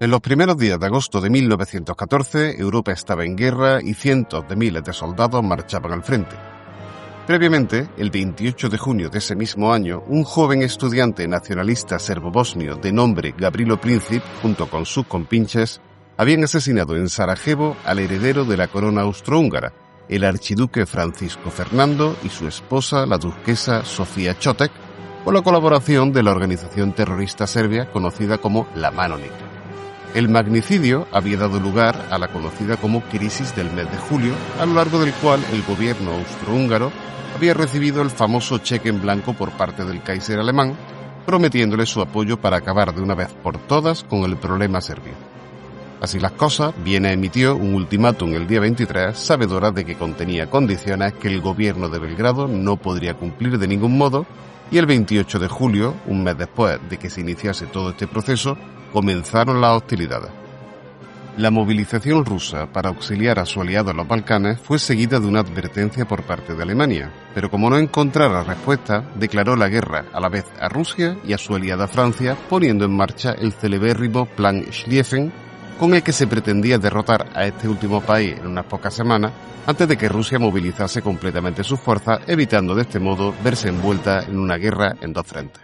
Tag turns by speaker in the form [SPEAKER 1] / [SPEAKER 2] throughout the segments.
[SPEAKER 1] En los primeros días de agosto de 1914, Europa estaba en guerra y cientos de miles de soldados marchaban al frente. Previamente, el 28 de junio de ese mismo año, un joven estudiante nacionalista serbo-bosnio de nombre Gavrilo Princip, junto con sus compinches, habían asesinado en Sarajevo al heredero de la corona austrohúngara, el archiduque Francisco Fernando y su esposa, la duquesa Sofía Chotek, con la colaboración de la organización terrorista serbia conocida como La Mano Negra. El magnicidio había dado lugar a la conocida como crisis del mes de julio, a lo largo del cual el gobierno austrohúngaro había recibido el famoso cheque en blanco por parte del Kaiser alemán, prometiéndole su apoyo para acabar de una vez por todas con el problema serbio. Así las cosas, Viena emitió un ultimátum el día 23, sabedora de que contenía condiciones que el gobierno de Belgrado no podría cumplir de ningún modo, y el 28 de julio, un mes después de que se iniciase todo este proceso, comenzaron las hostilidades. La movilización rusa para auxiliar a su aliado en los Balcanes fue seguida de una advertencia por parte de Alemania, pero como no encontrara respuesta, declaró la guerra a la vez a Rusia y a su aliada Francia, poniendo en marcha el celebérrimo Plan Schlieffen, con el que se pretendía derrotar a este último país en unas pocas semanas, antes de que Rusia movilizase completamente sus fuerzas, evitando de este modo verse envuelta en una guerra en dos frentes.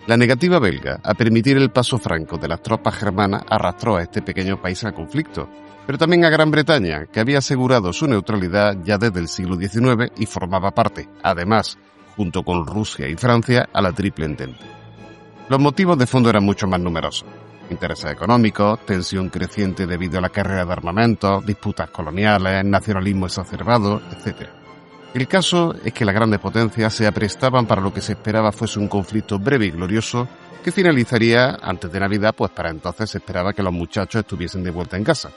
[SPEAKER 1] La negativa belga a permitir el paso franco de las tropas germanas arrastró a este pequeño país al conflicto, pero también a Gran Bretaña, que había asegurado su neutralidad ya desde el siglo XIX y formaba parte, además, junto con Rusia y Francia, a la Triple Entente. Los motivos de fondo eran mucho más numerosos: intereses económicos, tensión creciente debido a la carrera de armamentos, disputas coloniales, nacionalismo exacerbado, etc. El caso es que las grandes potencias se aprestaban para lo que se esperaba fuese un conflicto breve y glorioso que finalizaría antes de Navidad, pues para entonces se esperaba que los muchachos estuviesen de vuelta en casa.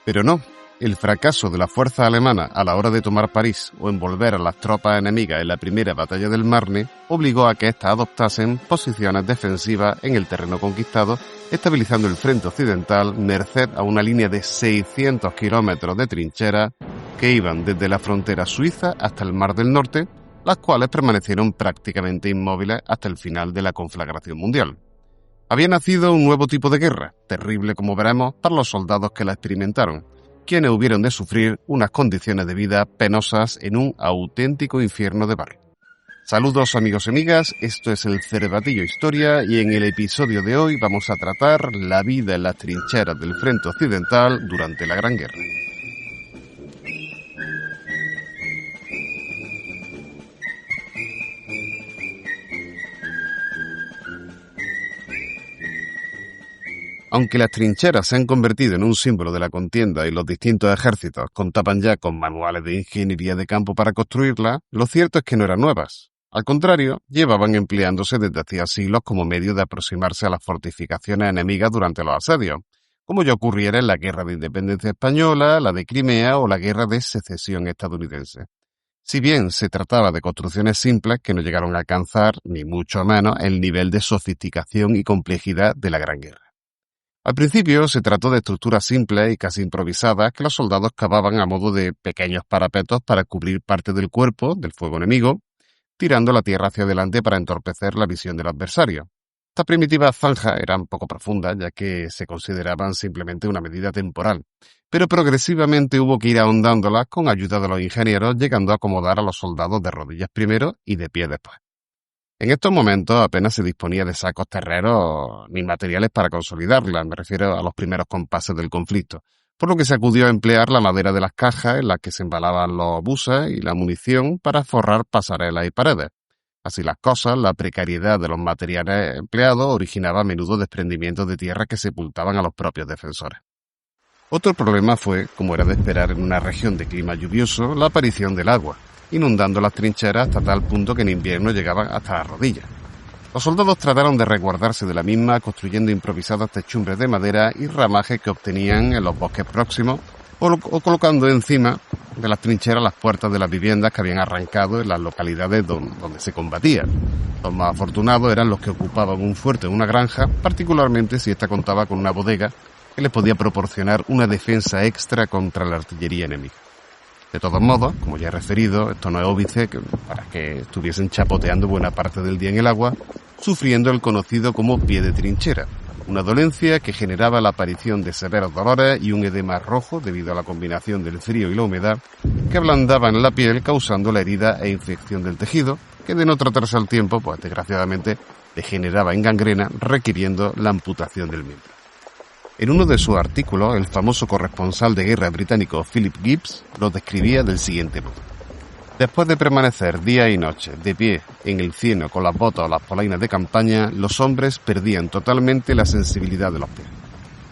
[SPEAKER 1] Pero no, el fracaso de las fuerzas alemanas a la hora de tomar París o envolver a las tropas enemigas en la primera batalla del Marne obligó a que éstas adoptasen posiciones defensivas en el terreno conquistado, estabilizando el frente occidental merced a una línea de 600 kilómetros de trincheras que iban desde la frontera suiza hasta el Mar del Norte, las cuales permanecieron prácticamente inmóviles hasta el final de la conflagración mundial. Había nacido un nuevo tipo de guerra, terrible como veremos para los soldados que la experimentaron, quienes hubieron de sufrir unas condiciones de vida penosas en un auténtico infierno de barro. Saludos amigos y amigas, esto es el Cervatillo Historia y en el episodio de hoy vamos a tratar la vida en las trincheras del frente occidental durante la Gran Guerra. Aunque las trincheras se han convertido en un símbolo de la contienda y los distintos ejércitos contaban ya con manuales de ingeniería de campo para construirlas, lo cierto es que no eran nuevas. Al contrario, llevaban empleándose desde hacía siglos como medio de aproximarse a las fortificaciones enemigas durante los asedios, como ya ocurriera en la Guerra de Independencia Española, la de Crimea o la Guerra de Secesión estadounidense. Si bien se trataba de construcciones simples que no llegaron a alcanzar, ni mucho menos, el nivel de sofisticación y complejidad de la Gran Guerra. Al principio se trató de estructuras simples y casi improvisadas que los soldados cavaban a modo de pequeños parapetos para cubrir parte del cuerpo del fuego enemigo, tirando la tierra hacia adelante para entorpecer la visión del adversario. Estas primitivas zanjas eran poco profundas, ya que se consideraban simplemente una medida temporal, pero progresivamente hubo que ir ahondándolas con ayuda de los ingenieros, llegando a acomodar a los soldados de rodillas primero y de pie después. En estos momentos apenas se disponía de sacos terreros ni materiales para consolidarlas, me refiero a los primeros compases del conflicto, por lo que se acudió a emplear la madera de las cajas en las que se embalaban los obuses y la munición para forrar pasarelas y paredes. Así las cosas, la precariedad de los materiales empleados originaba a menudo desprendimientos de tierra que sepultaban a los propios defensores. Otro problema fue, como era de esperar en una región de clima lluvioso, la aparición del agua, inundando las trincheras hasta tal punto que en invierno llegaban hasta las rodillas. Los soldados trataron de resguardarse de la misma construyendo improvisadas techumbres de madera y ramajes que obtenían en los bosques próximos o colocando encima de las trincheras las puertas de las viviendas que habían arrancado en las localidades donde se combatía. Los más afortunados eran los que ocupaban un fuerte o una granja, particularmente si ésta contaba con una bodega que les podía proporcionar una defensa extra contra la artillería enemiga. De todos modos, como ya he referido, esto no es óbice para que estuviesen chapoteando buena parte del día en el agua, sufriendo el conocido como pie de trinchera. una dolencia que generaba la aparición de severos dolores y un edema rojo debido a la combinación del frío y la humedad que ablandaban la piel causando la herida e infección del tejido, que de no tratarse al tiempo, pues desgraciadamente degeneraba en gangrena, requiriendo la amputación del miembro. En uno de sus artículos, el famoso corresponsal de guerra británico Philip Gibbs lo describía del siguiente modo: después de permanecer día y noche de pie en el cieno con las botas o las polainas de campaña, los hombres perdían totalmente la sensibilidad de los pies.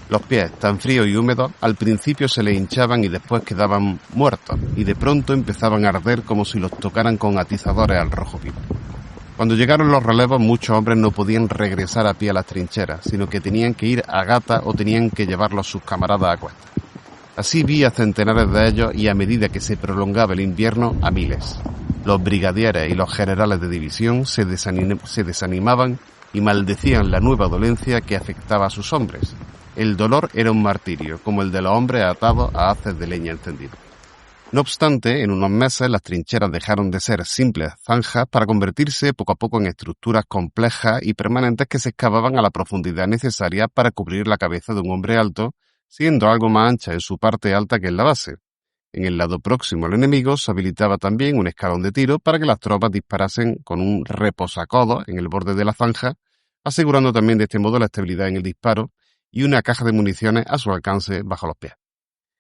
[SPEAKER 1] Los pies, tan fríos y húmedos, al principio se les hinchaban y después quedaban muertos, y de pronto empezaban a arder como si los tocaran con atizadores al rojo vivo. Cuando llegaron los relevos, muchos hombres no podían regresar a pie a las trincheras, sino que tenían que ir a gata o tenían que llevarlos sus camaradas a cuestas. Así vi a centenares de ellos y a medida que se prolongaba el invierno, a miles. Los brigadieres y los generales de división se desanimaban y maldecían la nueva dolencia que afectaba a sus hombres. El dolor era un martirio, como el de los hombres atados a haces de leña encendidos. No obstante, en unos meses las trincheras dejaron de ser simples zanjas para convertirse poco a poco en estructuras complejas y permanentes que se excavaban a la profundidad necesaria para cubrir la cabeza de un hombre alto, siendo algo más ancha en su parte alta que en la base. En el lado próximo al enemigo se habilitaba también un escalón de tiro para que las tropas disparasen con un reposacodos en el borde de la zanja, asegurando también de este modo la estabilidad en el disparo, y una caja de municiones a su alcance bajo los pies.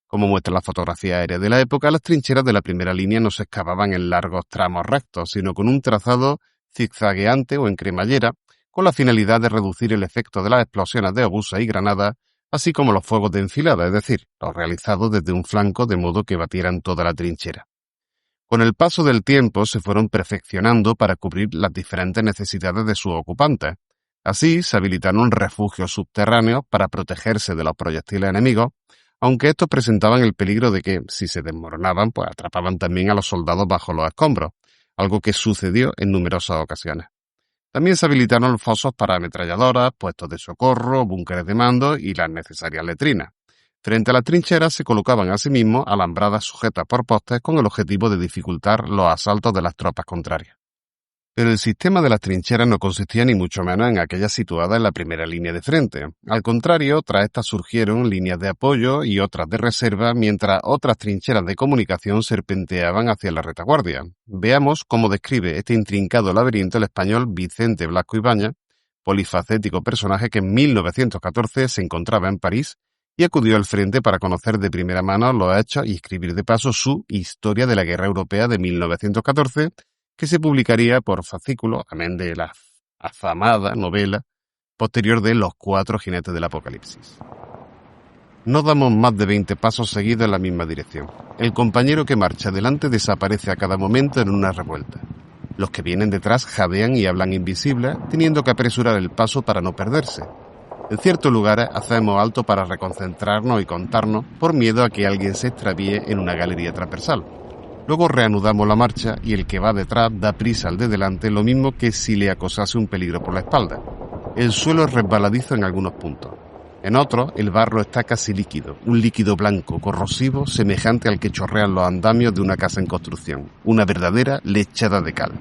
[SPEAKER 1] Como muestra la fotografía aérea de la época, las trincheras de la primera línea no se excavaban en largos tramos rectos, sino con un trazado zigzagueante o en cremallera, con la finalidad de reducir el efecto de las explosiones de obuses y granadas, así como los fuegos de enfilada, es decir, los realizados desde un flanco de modo que batieran toda la trinchera. Con el paso del tiempo se fueron perfeccionando para cubrir las diferentes necesidades de sus ocupantes. Así se habilitaron refugios subterráneos para protegerse de los proyectiles enemigos, aunque estos presentaban el peligro de que, si se desmoronaban, pues atrapaban también a los soldados bajo los escombros, algo que sucedió en numerosas ocasiones. También se habilitaron fosos para ametralladoras, puestos de socorro, búnkeres de mando y las necesarias letrinas. Frente a las trincheras se colocaban asimismo alambradas sujetas por postes con el objetivo de dificultar los asaltos de las tropas contrarias. Pero el sistema de las trincheras no consistía ni mucho menos en aquellas situadas en la primera línea de frente. Al contrario, tras estas surgieron líneas de apoyo y otras de reserva, mientras otras trincheras de comunicación serpenteaban hacia la retaguardia. Veamos cómo describe este intrincado laberinto el español Vicente Blasco Ibáñez, polifacético personaje que en 1914 se encontraba en París y acudió al frente para conocer de primera mano los hechos y escribir de paso su Historia de la Guerra Europea de 1914, que se publicaría por fascículos, amén de la afamada novela posterior de Los Cuatro Jinetes del Apocalipsis. No damos más de 20 pasos seguidos en la misma dirección. El compañero que marcha delante desaparece a cada momento en una revuelta. Los que vienen detrás jadean y hablan invisibles, teniendo que apresurar el paso para no perderse. En ciertos lugares hacemos alto para reconcentrarnos y contarnos por miedo a que alguien se extravíe en una galería transversal. Luego reanudamos la marcha y el que va detrás da prisa al de delante, lo mismo que si le acosase un peligro por la espalda. El suelo es resbaladizo en algunos puntos. En otros, el barro está casi líquido, un líquido blanco, corrosivo, semejante al que chorrean los andamios de una casa en construcción, una verdadera lechada de cal.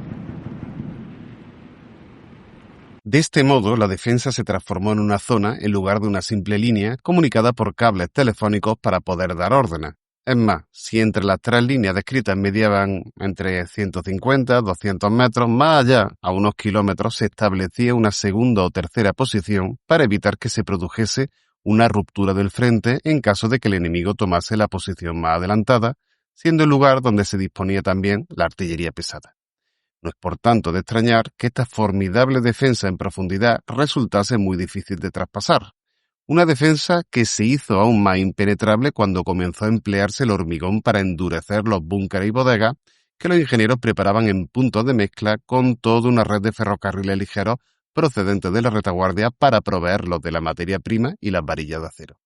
[SPEAKER 1] De este modo, la defensa se transformó en una zona en lugar de una simple línea comunicada por cables telefónicos para poder dar órdenes. Es más, si entre las tres líneas descritas mediaban entre 150 y 200 metros, más allá, a unos kilómetros, se establecía una segunda o tercera posición para evitar que se produjese una ruptura del frente en caso de que el enemigo tomase la posición más adelantada, siendo el lugar donde se disponía también la artillería pesada. No es por tanto de extrañar que esta formidable defensa en profundidad resultase muy difícil de traspasar. Una defensa que se hizo aún más impenetrable cuando comenzó a emplearse el hormigón para endurecer los búnkeres y bodegas que los ingenieros preparaban en puntos de mezcla con toda una red de ferrocarriles ligeros procedentes de la retaguardia para proveerlos de la materia prima y las varillas de acero.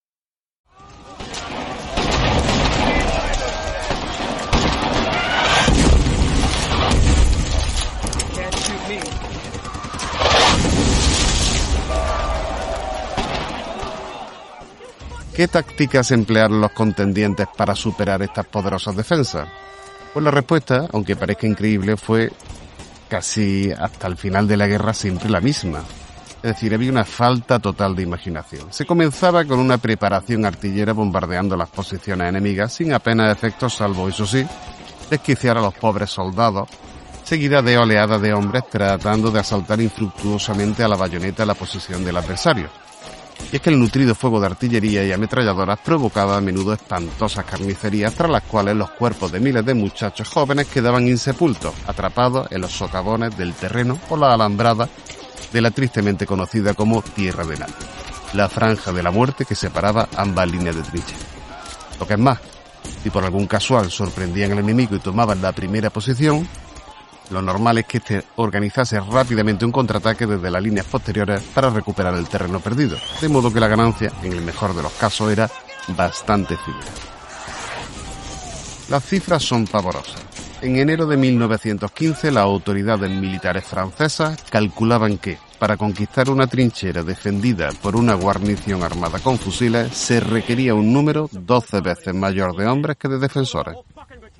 [SPEAKER 1] ¿Qué tácticas emplearon los contendientes para superar estas poderosas defensas? Pues la respuesta, aunque parezca increíble, fue casi hasta el final de la guerra siempre la misma. Es decir, había una falta total de imaginación. Se comenzaba con una preparación artillera bombardeando las posiciones enemigas sin apenas efectos, salvo, eso sí, desquiciar a los pobres soldados, seguida de oleadas de hombres tratando de asaltar infructuosamente a la bayoneta la posición del adversario. Y es que el nutrido fuego de artillería y ametralladoras provocaba a menudo espantosas carnicerías tras las cuales los cuerpos de miles de muchachos jóvenes quedaban insepultos, atrapados en los socavones del terreno o la alambrada de la tristemente conocida como Tierra de Nadie, la franja de la muerte que separaba ambas líneas de trinchera. Lo que es más, si por algún casual sorprendían al enemigo y tomaban la primera posición, lo normal es que éste organizase rápidamente un contraataque desde las líneas posteriores para recuperar el terreno perdido, de modo que la ganancia, en el mejor de los casos, era bastante efímera. Las cifras son pavorosas. En enero de 1915, las autoridades militares francesas calculaban que, para conquistar una trinchera defendida por una guarnición armada con fusiles, se requería un número 12 veces mayor de hombres que de defensores,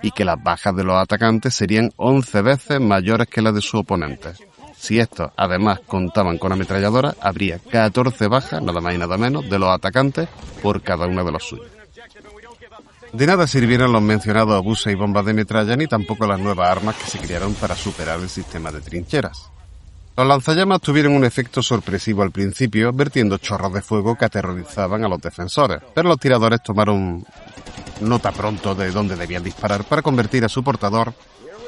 [SPEAKER 1] y que las bajas de los atacantes serían 11 veces mayores que las de sus oponentes. Si estos, además, contaban con ametralladoras, habría 14 bajas, nada más y nada menos, de los atacantes por cada uno de los suyos. De nada sirvieron los mencionados obuses y bombas de metralla, ni tampoco las nuevas armas que se crearon para superar el sistema de trincheras. Los lanzallamas tuvieron un efecto sorpresivo al principio, vertiendo chorros de fuego que aterrorizaban a los defensores, pero los tiradores tomaron nota pronto de dónde debían disparar para convertir a su portador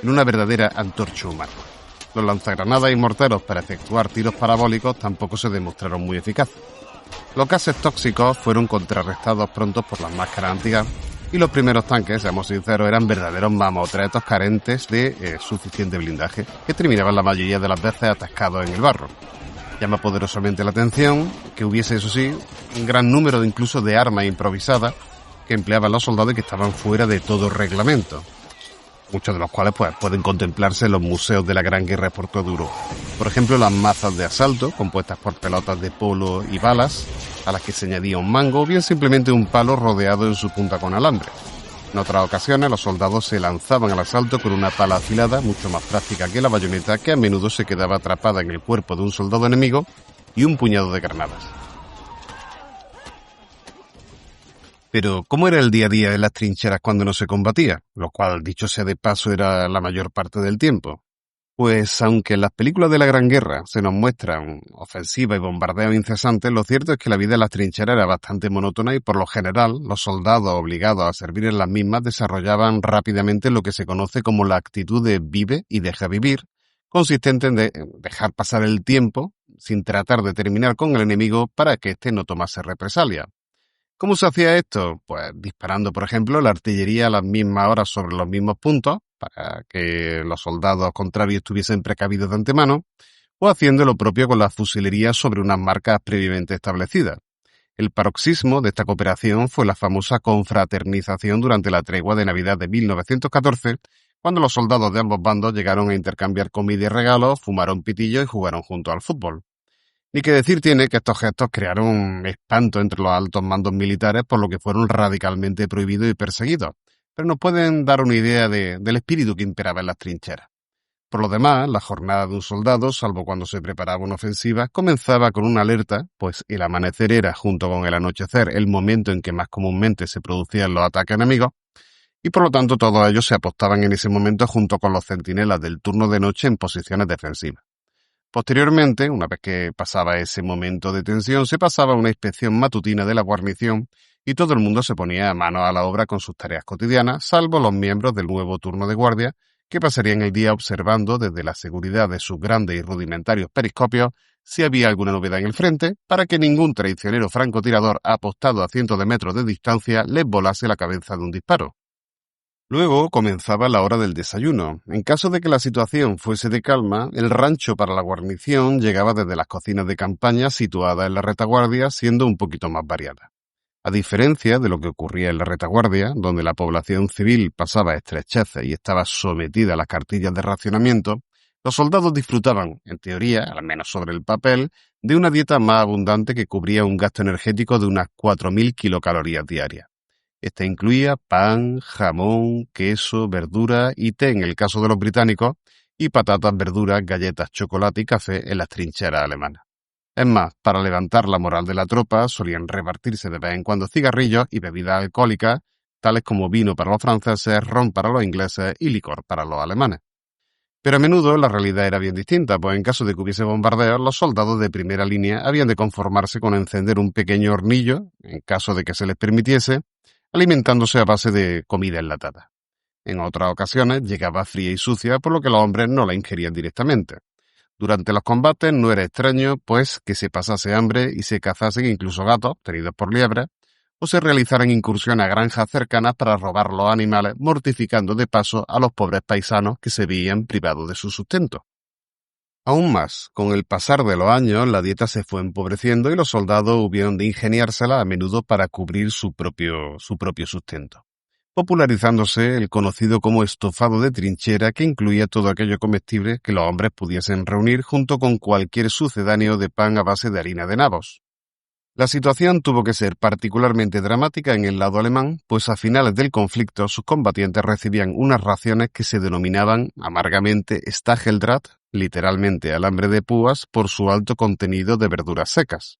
[SPEAKER 1] en una verdadera antorcha humana. Los lanzagranadas y morteros para efectuar tiros parabólicos tampoco se demostraron muy eficaces. Los gases tóxicos fueron contrarrestados pronto por las máscaras antigas, y los primeros tanques, seamos sinceros, eran verdaderos mamotretos carentes de suficiente blindaje, que terminaban la mayoría de las veces atascados en el barro. Llama poderosamente la atención que hubiese, eso sí, un gran número incluso de armas improvisadas que empleaban los soldados y que estaban fuera de todo reglamento, muchos de los cuales pueden contemplarse en los museos de la Gran Guerra por toda Europa. Por ejemplo, las mazas de asalto, compuestas por pelotas de polo y balas, a las que se añadía un mango, o bien simplemente un palo rodeado en su punta con alambre. En otras ocasiones, los soldados se lanzaban al asalto con una pala afilada, mucho más práctica que la bayoneta, que a menudo se quedaba atrapada en el cuerpo de un soldado enemigo, y un puñado de granadas. Pero, ¿cómo era el día a día en las trincheras cuando no se combatía? Lo cual, dicho sea de paso, era la mayor parte del tiempo. Pues, aunque en las películas de la Gran Guerra se nos muestran ofensiva y bombardeos incesantes, lo cierto es que la vida en las trincheras era bastante monótona y, por lo general, los soldados obligados a servir en las mismas desarrollaban rápidamente lo que se conoce como la actitud de vive y deja vivir, consistente en dejar pasar el tiempo sin tratar de terminar con el enemigo para que éste no tomase represalia. ¿Cómo se hacía esto? Pues disparando, por ejemplo, la artillería a las mismas horas sobre los mismos puntos, para que los soldados contrarios estuviesen precavidos de antemano, o haciendo lo propio con la fusilería sobre unas marcas previamente establecidas. El paroxismo de esta cooperación fue la famosa confraternización durante la tregua de Navidad de 1914, cuando los soldados de ambos bandos llegaron a intercambiar comida y regalos, fumaron pitillos y jugaron juntos al fútbol. Ni que decir tiene que estos gestos crearon un espanto entre los altos mandos militares, por lo que fueron radicalmente prohibidos y perseguidos, pero nos pueden dar una idea del espíritu que imperaba en las trincheras. Por lo demás, la jornada de un soldado, salvo cuando se preparaba una ofensiva, comenzaba con una alerta, pues el amanecer era, junto con el anochecer, el momento en que más comúnmente se producían los ataques enemigos, y por lo tanto todos ellos se apostaban en ese momento junto con los centinelas del turno de noche en posiciones defensivas. Posteriormente, una vez que pasaba ese momento de tensión, se pasaba a una inspección matutina de la guarnición y todo el mundo se ponía manos a la obra con sus tareas cotidianas, salvo los miembros del nuevo turno de guardia, que pasarían el día observando desde la seguridad de sus grandes y rudimentarios periscopios si había alguna novedad en el frente, para que ningún traicionero francotirador apostado a cientos de metros de distancia les volase la cabeza de un disparo. Luego comenzaba la hora del desayuno. En caso de que la situación fuese de calma, el rancho para la guarnición llegaba desde las cocinas de campaña situadas en la retaguardia, siendo un poquito más variada. A diferencia de lo que ocurría en la retaguardia, donde la población civil pasaba estrecheces y estaba sometida a las cartillas de racionamiento, los soldados disfrutaban, en teoría, al menos sobre el papel, de una dieta más abundante que cubría un gasto energético de unas 4.000 kilocalorías diarias. Esta incluía pan, jamón, queso, verdura y té en el caso de los británicos, y patatas, verduras, galletas, chocolate y café en las trincheras alemanas. Es más, para levantar la moral de la tropa solían repartirse de vez en cuando cigarrillos y bebidas alcohólicas, tales como vino para los franceses, ron para los ingleses y licor para los alemanes. Pero a menudo la realidad era bien distinta, pues en caso de que hubiese bombardeos, los soldados de primera línea habían de conformarse con encender un pequeño hornillo, en caso de que se les permitiese, alimentándose a base de comida enlatada. En otras ocasiones llegaba fría y sucia, por lo que los hombres no la ingerían directamente. Durante los combates no era extraño, pues, que se pasase hambre y se cazasen incluso gatos, tenidos por liebres, o se realizaran incursiones a granjas cercanas para robar los animales, mortificando de paso a los pobres paisanos que se veían privados de su sustento. Aún más, con el pasar de los años, la dieta se fue empobreciendo y los soldados hubieron de ingeniársela a menudo para cubrir su propio sustento, popularizándose el conocido como estofado de trinchera, que incluía todo aquello comestible que los hombres pudiesen reunir junto con cualquier sucedáneo de pan a base de harina de nabos. La situación tuvo que ser particularmente dramática en el lado alemán, pues a finales del conflicto sus combatientes recibían unas raciones que se denominaban amargamente Stacheldraht, literalmente alambre de púas, por su alto contenido de verduras secas.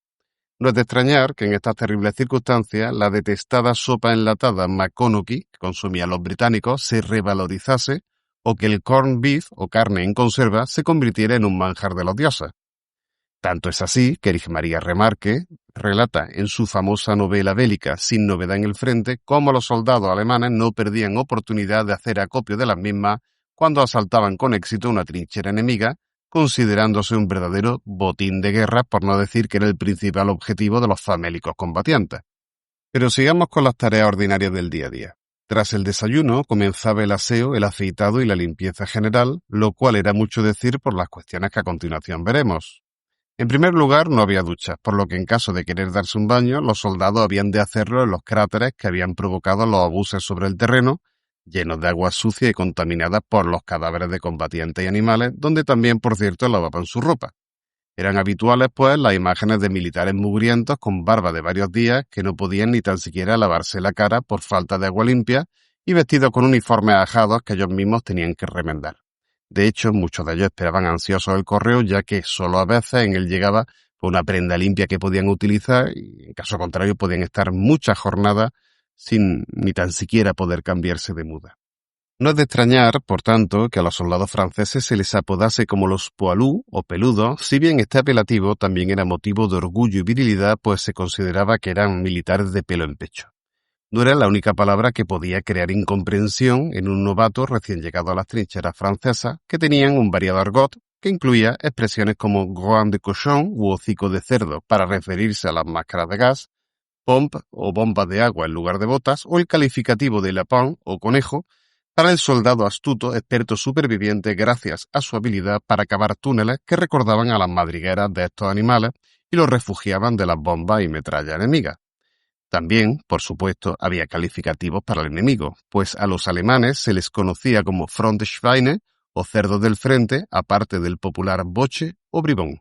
[SPEAKER 1] No es de extrañar que en estas terribles circunstancias la detestada sopa enlatada McConaughey, que consumían los británicos, se revalorizase o que el corned beef o carne en conserva se convirtiera en un manjar de los dioses. Tanto es así que Erich Maria Remarque relata en su famosa novela bélica Sin novedad en el frente cómo los soldados alemanes no perdían oportunidad de hacer acopio de las mismas cuando asaltaban con éxito una trinchera enemiga, considerándose un verdadero botín de guerra, por no decir que era el principal objetivo de los famélicos combatientes. Pero sigamos con las tareas ordinarias del día a día. Tras el desayuno comenzaba el aseo, el afeitado y la limpieza general, lo cual era mucho decir por las cuestiones que a continuación veremos. En primer lugar, no había duchas, por lo que en caso de querer darse un baño, los soldados habían de hacerlo en los cráteres que habían provocado los obuses sobre el terreno, llenos de agua sucia y contaminadas por los cadáveres de combatientes y animales, donde también, por cierto, lavaban su ropa. Eran habituales, pues, las imágenes de militares mugrientos con barba de varios días que no podían ni tan siquiera lavarse la cara por falta de agua limpia y vestidos con uniformes ajados que ellos mismos tenían que remendar. De hecho, muchos de ellos esperaban ansiosos el correo, ya que solo a veces en él llegaba una prenda limpia que podían utilizar y, en caso contrario, podían estar muchas jornadas sin ni tan siquiera poder cambiarse de muda. No es de extrañar, por tanto, que a los soldados franceses se les apodase como los poilus o peludos, si bien este apelativo también era motivo de orgullo y virilidad, pues se consideraba que eran militares de pelo en pecho. No era la única palabra que podía crear incomprensión en un novato recién llegado a las trincheras francesas, que tenían un variado argot que incluía expresiones como groin de cochon u hocico de cerdo para referirse a las máscaras de gas, pompe o bombas de agua en lugar de botas, o el calificativo de lapin o conejo para el soldado astuto, experto superviviente gracias a su habilidad para cavar túneles que recordaban a las madrigueras de estos animales y los refugiaban de las bombas y metrallas enemigas. También, por supuesto, había calificativos para el enemigo, pues a los alemanes se les conocía como Frontschweine o cerdos del frente, aparte del popular boche o bribón.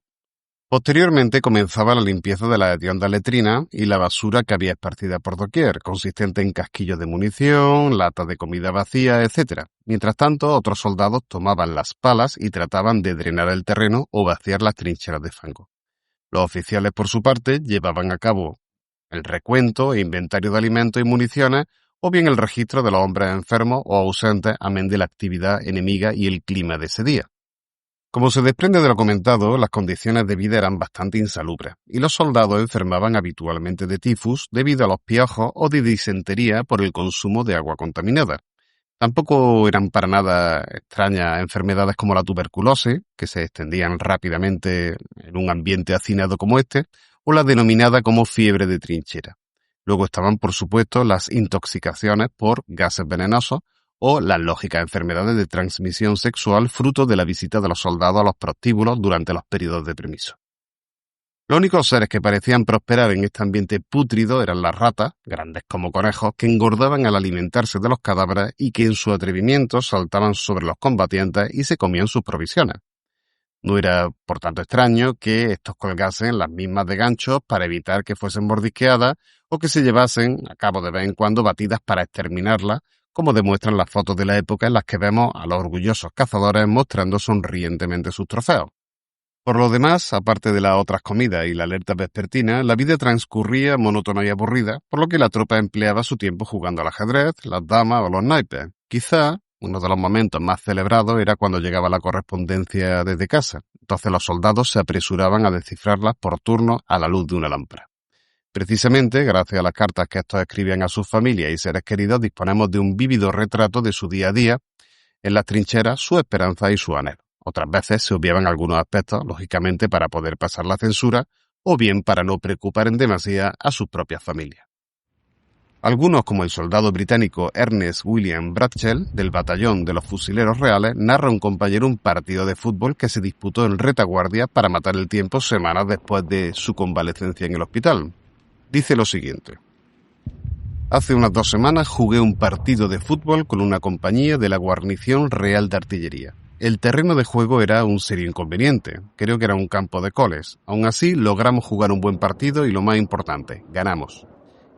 [SPEAKER 1] Posteriormente comenzaba la limpieza de las hediondas letrinas y la basura que había esparcida por doquier, consistente en casquillos de munición, latas de comida vacía, etc. Mientras tanto, otros soldados tomaban las palas y trataban de drenar el terreno o vaciar las trincheras de fango. Los oficiales, por su parte, llevaban a cabo el recuento e inventario de alimentos y municiones, o bien el registro de los hombres enfermos o ausentes, amén de la actividad enemiga y el clima de ese día. Como se desprende de lo comentado, las condiciones de vida eran bastante insalubres, y los soldados enfermaban habitualmente de tifus debido a los piojos o de disentería por el consumo de agua contaminada. Tampoco eran para nada extrañas enfermedades como la tuberculosis, que se extendían rápidamente en un ambiente hacinado como este, o la denominada como fiebre de trinchera. Luego estaban, por supuesto, las intoxicaciones por gases venenosos o las lógicas enfermedades de transmisión sexual fruto de la visita de los soldados a los prostíbulos durante los periodos de permiso. Los únicos seres que parecían prosperar en este ambiente pútrido eran las ratas, grandes como conejos, que engordaban al alimentarse de los cadáveres y que en su atrevimiento saltaban sobre los combatientes y se comían sus provisiones. No era, por tanto, extraño que estos colgasen las mismas de ganchos para evitar que fuesen mordisqueadas o que se llevasen a cabo de vez en cuando batidas para exterminarlas, como demuestran las fotos de la época en las que vemos a los orgullosos cazadores mostrando sonrientemente sus trofeos. Por lo demás, aparte de las otras comidas y la alerta vespertina, la vida transcurría monótona y aburrida, por lo que la tropa empleaba su tiempo jugando al ajedrez, las damas o los naipes. Quizá uno de los momentos más celebrados era cuando llegaba la correspondencia desde casa. Entonces los soldados se apresuraban a descifrarlas por turno a la luz de una lámpara. Precisamente, gracias a las cartas que estos escribían a sus familias y seres queridos, disponemos de un vívido retrato de su día a día en las trincheras, su esperanza y su anhelo. Otras veces se obviaban algunos aspectos, lógicamente para poder pasar la censura, o bien para no preocupar en demasía a sus propias familias. Algunos, como el soldado británico Ernest William Bradshell, del batallón de los fusileros reales, narra a un compañero un partido de fútbol que se disputó en retaguardia para matar el tiempo semanas después de su convalecencia en el hospital. Dice lo siguiente: hace unas 2 semanas jugué un partido de fútbol con una compañía de la Guarnición Real de Artillería. El terreno de juego era un serio inconveniente, creo que era un campo de coles. Aún así, logramos jugar un buen partido y lo más importante, ganamos.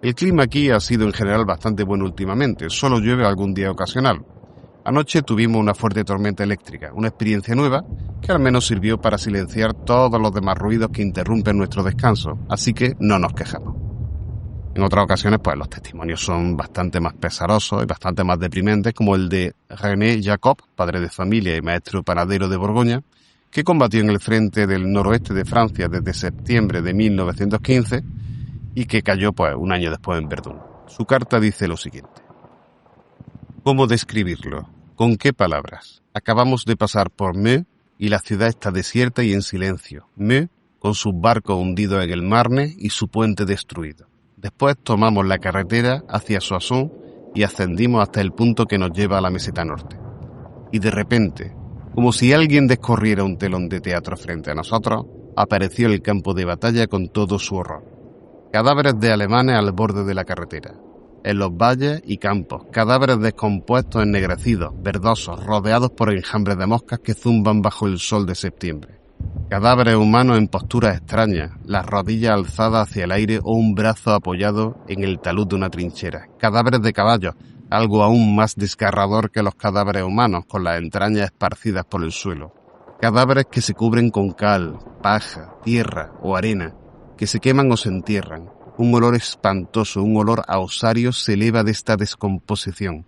[SPEAKER 1] El clima aquí ha sido en general bastante bueno últimamente, solo llueve algún día ocasional. Anoche tuvimos una fuerte tormenta eléctrica, una experiencia nueva que al menos sirvió para silenciar todos los demás ruidos que interrumpen nuestro descanso, así que no nos quejamos. En otras ocasiones, pues los testimonios son bastante más pesarosos y bastante más deprimentes, como el de René Jacob, padre de familia y maestro panadero de Borgoña, que combatió en el frente del noroeste de Francia desde septiembre de 1915 y que cayó pues un año después en Verdún. Su carta dice lo siguiente: ¿cómo describirlo? ¿Con qué palabras? Acabamos de pasar por Meaux y la ciudad está desierta y en silencio. Meaux con sus barcos hundidos en el Marne y su puente destruido. Después tomamos la carretera hacia Soissons y ascendimos hasta el punto que nos lleva a la meseta norte. Y de repente, como si alguien descorriera un telón de teatro frente a nosotros, apareció el campo de batalla con todo su horror. Cadáveres de alemanes al borde de la carretera. En los valles y campos, cadáveres descompuestos, ennegrecidos, verdosos, rodeados por enjambres de moscas que zumban bajo el sol de septiembre. Cadáveres humanos en posturas extrañas, las rodillas alzadas hacia el aire o un brazo apoyado en el talud de una trinchera. Cadáveres de caballos, algo aún más desgarrador que los cadáveres humanos, con las entrañas esparcidas por el suelo. Cadáveres que se cubren con cal, paja, tierra o arena, que se queman o se entierran. Un olor espantoso, un olor a osario se eleva de esta descomposición.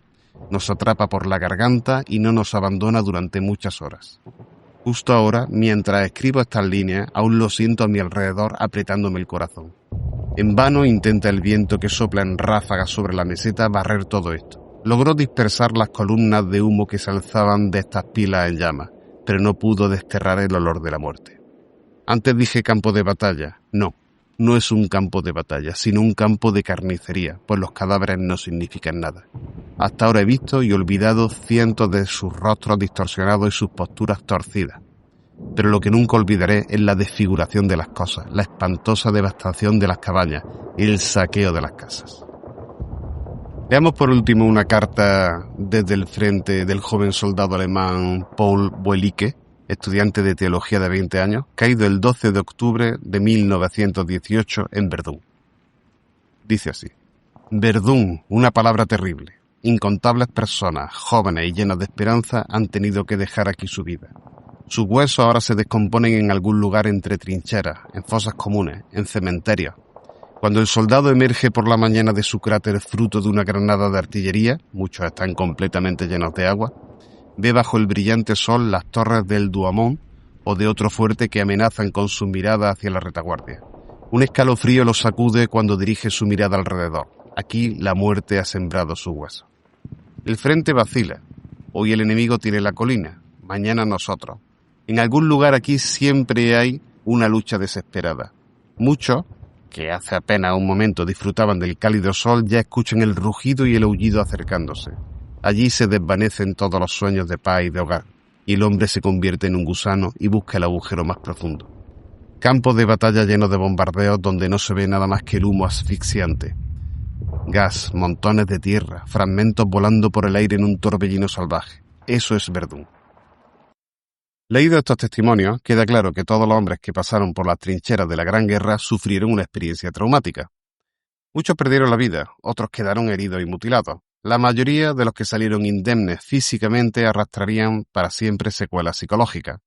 [SPEAKER 1] Nos atrapa por la garganta y no nos abandona durante muchas horas. Justo ahora, mientras escribo estas líneas, aún lo siento a mi alrededor apretándome el corazón. En vano intenta el viento que sopla en ráfagas sobre la meseta barrer todo esto. Logró dispersar las columnas de humo que se alzaban de estas pilas en llamas, pero no pudo desterrar el olor de la muerte. Antes dije campo de batalla. No es un campo de batalla, sino un campo de carnicería, pues los cadáveres no significan nada. Hasta ahora he visto y olvidado cientos de sus rostros distorsionados y sus posturas torcidas. Pero lo que nunca olvidaré es la desfiguración de las cosas, la espantosa devastación de las cabañas y el saqueo de las casas. Leamos por último una carta desde el frente del joven soldado alemán Paul Boelicke, estudiante de teología de 20 años, caído el 12 de octubre de 1918 en Verdún. Dice así: Verdún, una palabra terrible. Incontables personas, jóvenes y llenas de esperanza, han tenido que dejar aquí su vida. Sus huesos ahora se descomponen en algún lugar entre trincheras, en fosas comunes, en cementerios. Cuando el soldado emerge por la mañana de su cráter fruto de una granada de artillería, muchos están completamente llenos de agua, ve bajo el brillante sol las torres del Douaumont o de otro fuerte que amenazan con su mirada hacia la retaguardia. Un escalofrío lo sacude cuando dirige su mirada alrededor. Aquí la muerte ha sembrado su hueso. El frente vacila. Hoy el enemigo tiene la colina, mañana nosotros. En algún lugar aquí siempre hay una lucha desesperada. Muchos, que hace apenas un momento disfrutaban del cálido sol, ya escuchan el rugido y el aullido acercándose. Allí se desvanecen todos los sueños de paz y de hogar, y el hombre se convierte en un gusano y busca el agujero más profundo. Campos de batalla llenos de bombardeos donde no se ve nada más que el humo asfixiante. Gas, montones de tierra, fragmentos volando por el aire en un torbellino salvaje. Eso es Verdún. Leído estos testimonios, queda claro que todos los hombres que pasaron por las trincheras de la Gran Guerra sufrieron una experiencia traumática. Muchos perdieron la vida, otros quedaron heridos y mutilados. La mayoría de los que salieron indemnes físicamente arrastrarían para siempre secuelas psicológicas.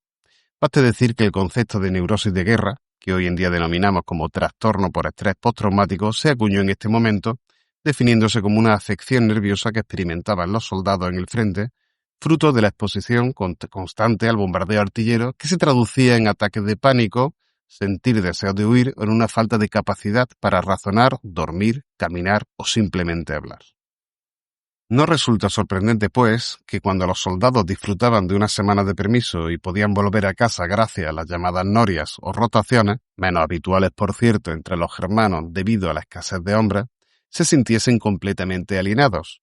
[SPEAKER 1] Baste decir que el concepto de neurosis de guerra, que hoy en día denominamos como trastorno por estrés postraumático, se acuñó en este momento, definiéndose como una afección nerviosa que experimentaban los soldados en el frente, fruto de la exposición constante al bombardeo artillero, que se traducía en ataques de pánico, sentir deseo de huir o en una falta de capacidad para razonar, dormir, caminar o simplemente hablar. No resulta sorprendente, pues, que cuando los soldados disfrutaban de unas semanas de permiso y podían volver a casa gracias a las llamadas norias o rotaciones, menos habituales por cierto entre los germanos debido a la escasez de hombres, se sintiesen completamente alienados.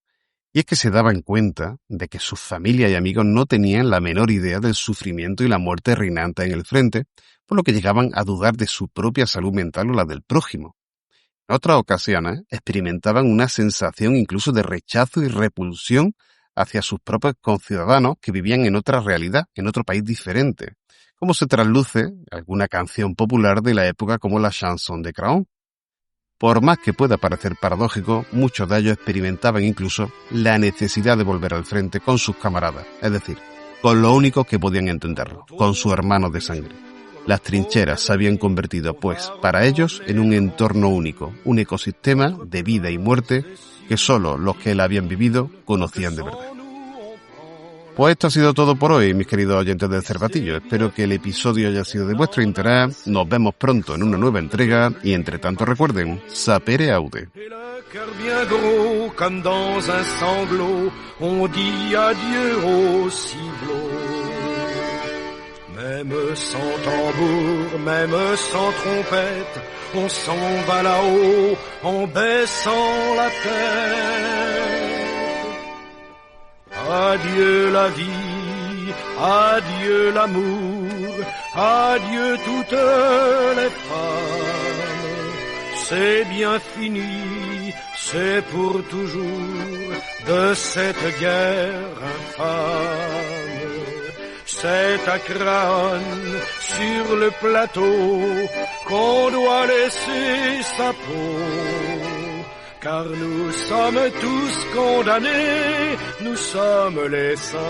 [SPEAKER 1] Y es que se daban cuenta de que sus familias y amigos no tenían la menor idea del sufrimiento y la muerte reinante en el frente, por lo que llegaban a dudar de su propia salud mental o la del prójimo. En otras ocasiones experimentaban una sensación incluso de rechazo y repulsión hacia sus propios conciudadanos que vivían en otra realidad, en otro país diferente, como se trasluce alguna canción popular de la época como la Chanson de Craon. Por más que pueda parecer paradójico, muchos de ellos experimentaban incluso la necesidad de volver al frente con sus camaradas, es decir, con lo único que podían entenderlo, con sus hermanos de sangre. Las trincheras se habían convertido, pues, para ellos en un entorno único, un ecosistema de vida y muerte que solo los que la habían vivido conocían de verdad. Pues esto ha sido todo por hoy, mis queridos oyentes del Cervatillo. Espero que el episodio haya sido de vuestro interés. Nos vemos pronto en una nueva entrega y entre tanto recuerden, sapere aude.
[SPEAKER 2] Cœur bien gros, comme dans un sanglot, on dit adieu au ciblot. Même sans tambour, même sans trompette, on s'en va là-haut en baissant la tête. Adieu la vie, adieu l'amour, adieu toutes les femmes. C'est bien fini, c'est pour toujours de cette guerre infâme. C'est à Craonne, sur le plateau, qu'on doit laisser sa peau. Car nous sommes tous condamnés, nous sommes les sacrifiés.